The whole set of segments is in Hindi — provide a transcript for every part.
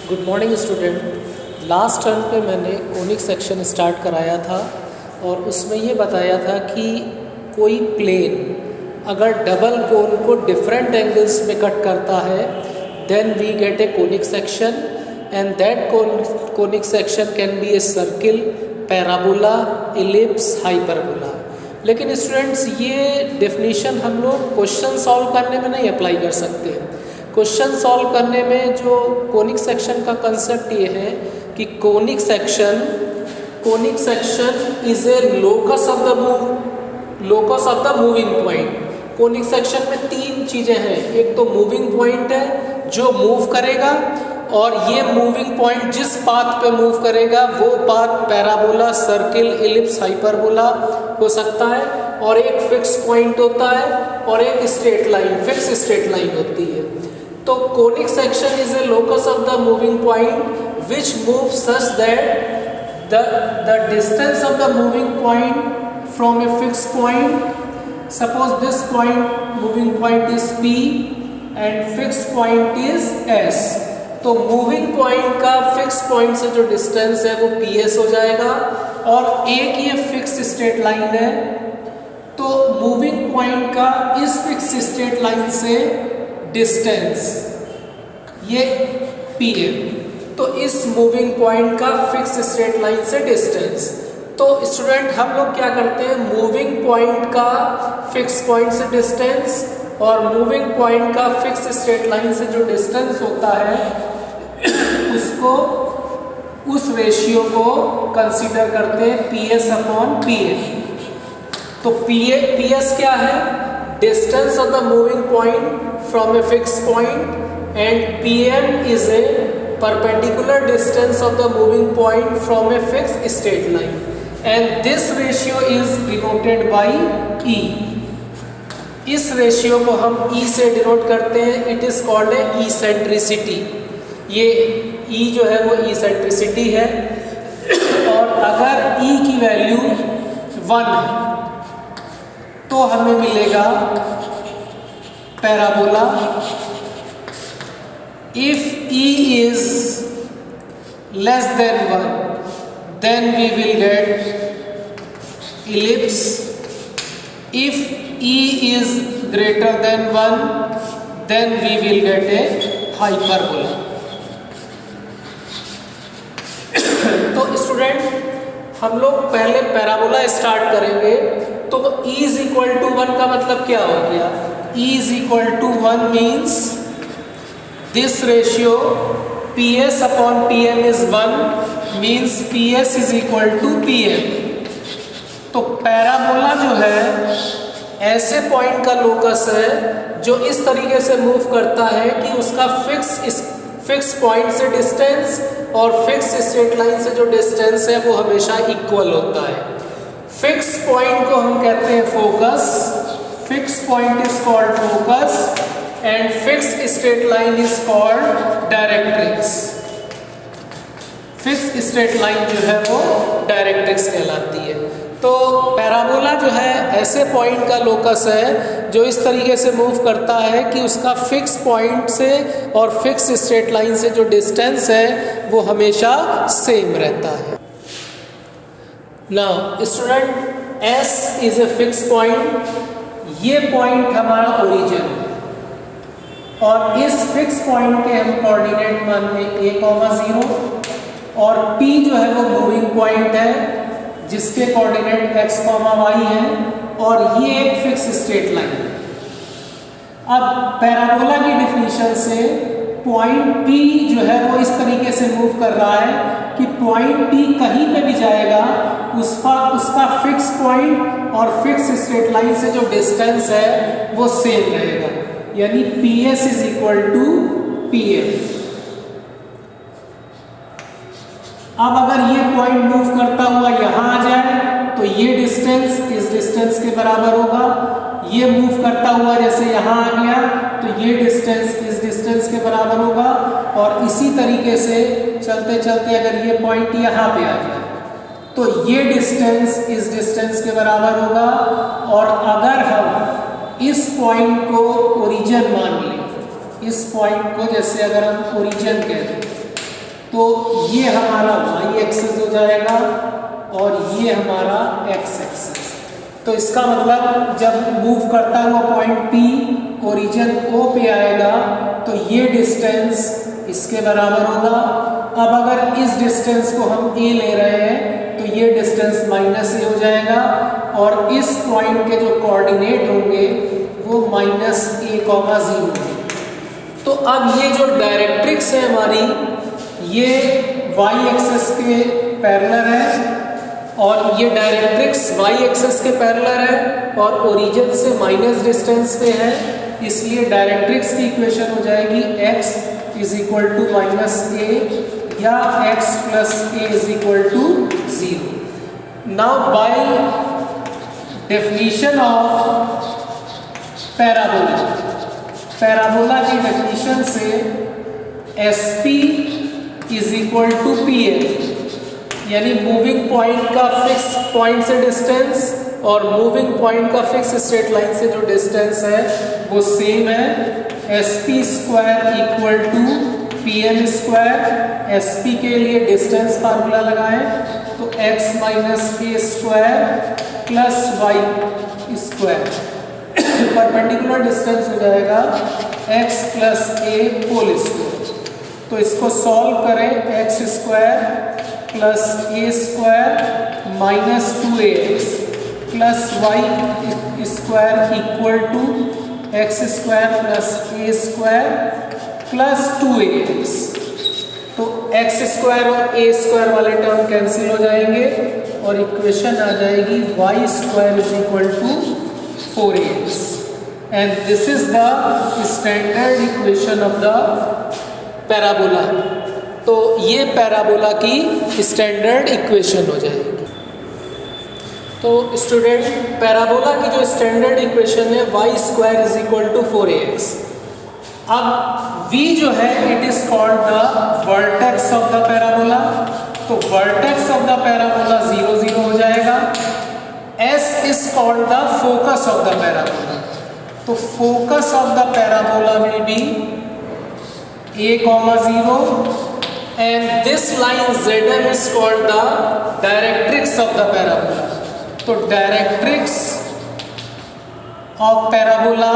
Good morning student. Last term पे मैंने कोनिक सेक्शन स्टार्ट कराया था और उसमें ये बताया था कि कोई प्लेन अगर डबल कोन को डिफरेंट एंगल्स में कट करता है then we get a conic section and that conic section can be a circle, parabola, ellipse, hyperbola. लेकिन स्टूडेंट्स ये डेफिनेशन हम लोग क्वेश्चन सॉल्व करने में नहीं अप्लाई कर सकते। क्वेश्चन सॉल्व करने में जो कोनिक सेक्शन का कंसेप्ट ये है कि conic section is a locus of the moving point. Conic section में तीन चीज़ें हैं। एक तो मूविंग पॉइंट है जो मूव करेगा और ये मूविंग पॉइंट जिस पाथ पे मूव करेगा वो path parabola, circle, ellipse, hyperbola हो सकता है। और एक फिक्स पॉइंट होता है और एक straight line, fix straight line होती है। तो conic section is a locus of the moving point which move such that the distance of the moving point from a fixed point, suppose this moving point is P and fixed point is S, तो मूविंग पॉइंट का फिक्स पॉइंट से जो डिस्टेंस है वो PS हो जाएगा और एक ये फिक्स स्ट्रेट लाइन है तो मूविंग पॉइंट का इस फिक्स स्ट्रेट लाइन से डिस्टेंस ये PM, तो इस मूविंग पॉइंट का फिक्स स्ट्रेट लाइन से डिस्टेंस। तो स्टूडेंट हम लोग क्या करते हैं, मूविंग पॉइंट का फिक्स पॉइंट से डिस्टेंस और मूविंग पॉइंट का फिक्स स्ट्रेट लाइन से जो डिस्टेंस होता है उसको उस रेशियो को कंसीडर करते हैं PS/PA। तो PS क्या है, distance of the moving point from a fix point and PM is a perpendicular distance of the moving point from a fixed straight line and this ratio is denoted by E। इस रेशियो को हम E से डिनोट करते हैं। It is called a eccentricity. ये E जो है वो इसेंट्रिसिटी है और अगर E की वैल्यू 1 है तो हमें मिलेगा parabola. If E is less than 1 then we will get ellipse. If E is greater than 1 then we will get a hyperbola। तो स्टूडेंट हम लोग पहले पैराबोला स्टार्ट करेंगे तो E is equal to 1 का मतलब क्या हो गया, E is equal to 1 means this ratio PS/PM is 1 means PS is equal to PM। तो पैराबोला जो है ऐसे पॉइंट का लोकस है जो इस तरीके से मूव करता है कि उसका फिक्स पॉइंट से डिस्टेंस और फिक्स स्ट्रेट लाइन से जो डिस्टेंस है वो हमेशा इक्वल होता है। फिक्स पॉइंट को हम कहते हैं focus, fix point is called focus and fixed straight line is called directrix. Fixed straight line जो है वो डायरेक्ट्रिक्स कहलाती है। तो पैराबोला जो है ऐसे पॉइंट का लोकस है जो इस तरीके से मूव करता है कि उसका फिक्स पॉइंट से और फिक्स स्ट्रेट लाइन से जो डिस्टेंस है वो हमेशा सेम रहता है। Now student S is a fix point, ये पॉइंट हमारा ओरिजिन है और इस फिक्स पॉइंट के हम कोऑर्डिनेट मान लें A,0 और P जो है वो मूविंग पॉइंट है जिसके कोऑर्डिनेट X, Y है और ये एक फिक्स स्ट्रेट लाइन है। अब पैराबोला की डेफिनेशन से पॉइंट P जो है वो इस तरीके से मूव कर रहा है कि पॉइंट P कहीं पे भी जाएगा उसका फिक्स पॉइंट और फिक्स स्ट्रेट लाइन से जो डिस्टेंस है वो सेम रहेगा, यानी PS is equal to PM। अब अगर ये पॉइंट मूव करता हुआ यहाँ आ जाए तो ये डिस्टेंस इस डिस्टेंस के बराबर होगा, ये मूव करता हुआ जैसे यहाँ आ गया तो ये डिस्टेंस इस डिस्टेंस के बराबर होगा और इसी तरीके से चलते चलते अगर ये पॉइंट यहाँ पे आ जाए तो ये डिस्टेंस इस डिस्टेंस के बराबर होगा। और अगर हम इस पॉइंट को ओरिजिन मान लें, इस पॉइंट को जैसे अगर हम ओरिजिन कहते हैं तो ये हमारा y एक्सिस हो जाएगा और ये हमारा x एक्सिस। तो इसका मतलब जब मूव करता हुआ पॉइंट P ओरिजिन O पे आएगा तो ये डिस्टेंस इसके बराबर होगा। अब अगर इस डिस्टेंस को हम a ले रहे हैं तो ये डिस्टेंस -a हो जाएगा और इस पॉइंट के जो कोऑर्डिनेट होंगे वो -a,0। तो अब ये जो डायरेक्ट्रिक्स है हमारी ये y एक्सिस के पैरेलल है और ये डायरेक्ट्रिक्स y एक्सिस के पैरेलल है और ओरिजिन से माइनस डिस्टेंस पे है, इसलिए डायरेक्ट्रिक्स की इक्वेशन हो जाएगी x = -a या x + a = 0। Now by definition of parabola की डेफिनेशन से SP = PL, यानी मूविंग पॉइंट का फिक्स पॉइंट से डिस्टेंस और मूविंग पॉइंट का फिक्स स्ट्रेट लाइन से जो डिस्टेंस है वो सेम है। SP² = PL²। SP के लिए डिस्टेंस फार्मूला लगाएं तो x - a² + y²। Perpendicular distance हो जाएगा x + a²। तो इसको सॉल्व करें, x² + a² - 2ax + y = x² + a² + 2ax। तो x² और a² वाले टर्म कैंसिल हो जाएंगे और इक्वेशन आ जाएगी y² = 4ax and this is the standard equation of the parabola. तो ये पैराबोला की स्टैंडर्ड इक्वेशन हो जाएगी। तो स्टूडेंट, पैराबोला की जो स्टैंडर्ड इक्वेशन है y² = 4ax। अब v जो है it is called the vertex of the parabola. तो वर्टेक्स ऑफ द पैराबोला 0, 0 हो जाएगा। s is called the focus of the parabola. तो focus of the parabola will be a, 0 and this line Zm is called the directrix of the parabola. तो directrix of parabola,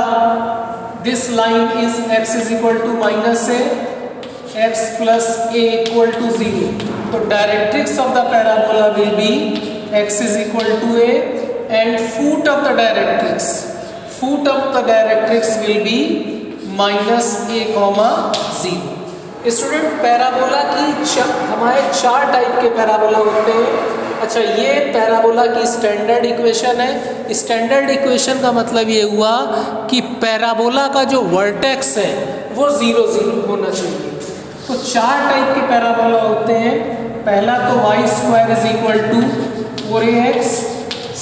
this line is x = -a, x + a = 0. तो directrix of the parabola will be x = a and foot of the directrix will be -a, 0। Student, parabola की हमारे 4 टाइप के पैराबोला होते हैं। अच्छा, ये पैराबोला की स्टैंडर्ड इक्वेशन है। स्टैंडर्ड इक्वेशन का मतलब ये हुआ कि पैराबोला का जो वर्टेक्स है वो 0, 0 होना चाहिए। तो 4 टाइप के पैराबोला होते हैं। पहला तो y² = 4ax,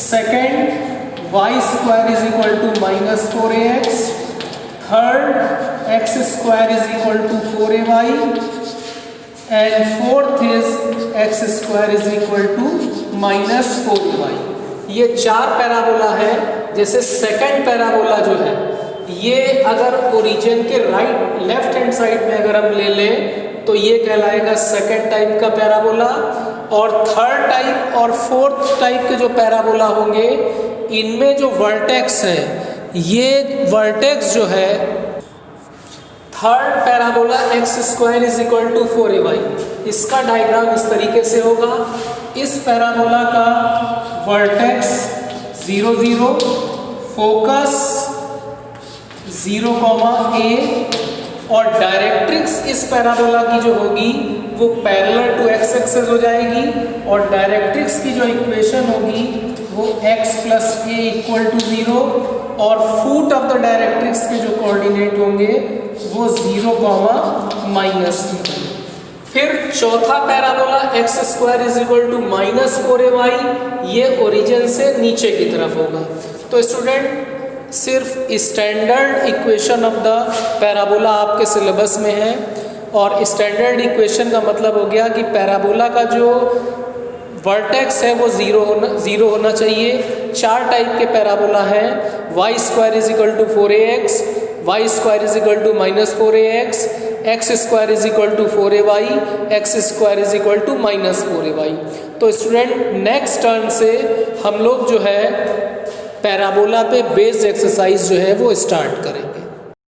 second y² = -4ax, third x² = 4ay and fourth is x² = -4ay। ये 4 पैराबोला है। जैसे सेकंड पैराबोला जो है ये अगर ओरिजिन के लेफ्ट हैंड साइड में अगर हम ले लें तो ये कहलाएगा सेकंड टाइप का पैराबोला। और थर्ड टाइप और फोर्थ टाइप के जो पैराबोला होंगे इनमें जो वर्टेक्स है, ये वर्टेक्स जो है थर्ड पैराबोला x² = 4ay, इसका डायग्राम इस तरीके से होगा। इस पैराबोला का वर्टेक्स 0, 0, फोकस 0, a और डायरेक्ट्रिक्स इस पैराबोला की जो होगी वो पैरेलल टू x एक्सिस हो जाएगी और डायरेक्ट्रिक्स की जो इक्वेशन होगी वो x + a = 0 और फूट ऑफ द डायरेक्ट्रिक्स के जो कोऑर्डिनेट होंगे वो 0, -a। फिर चौथा पैराबोला x² = -4ay, ये ओरिजिन से नीचे की तरफ होगा। तो स्टूडेंट, सिर्फ standard equation of the parabola आपके सिलेबस में है और स्टैंडर्ड इक्वेशन का मतलब हो गया कि पैराबोला का जो वर्टेक्स है वो 0 होना चाहिए। 4 टाइप के पैराबोला हैं। y² = 4ax, y² = -4ax, x square is equal to 4ay, x square is equal to -4ay। तो स्टूडेंट नेक्स्ट टर्न से हम लोग जो है पैराबोला पे बेस्ड एक्सरसाइज जो है वो स्टार्ट करें।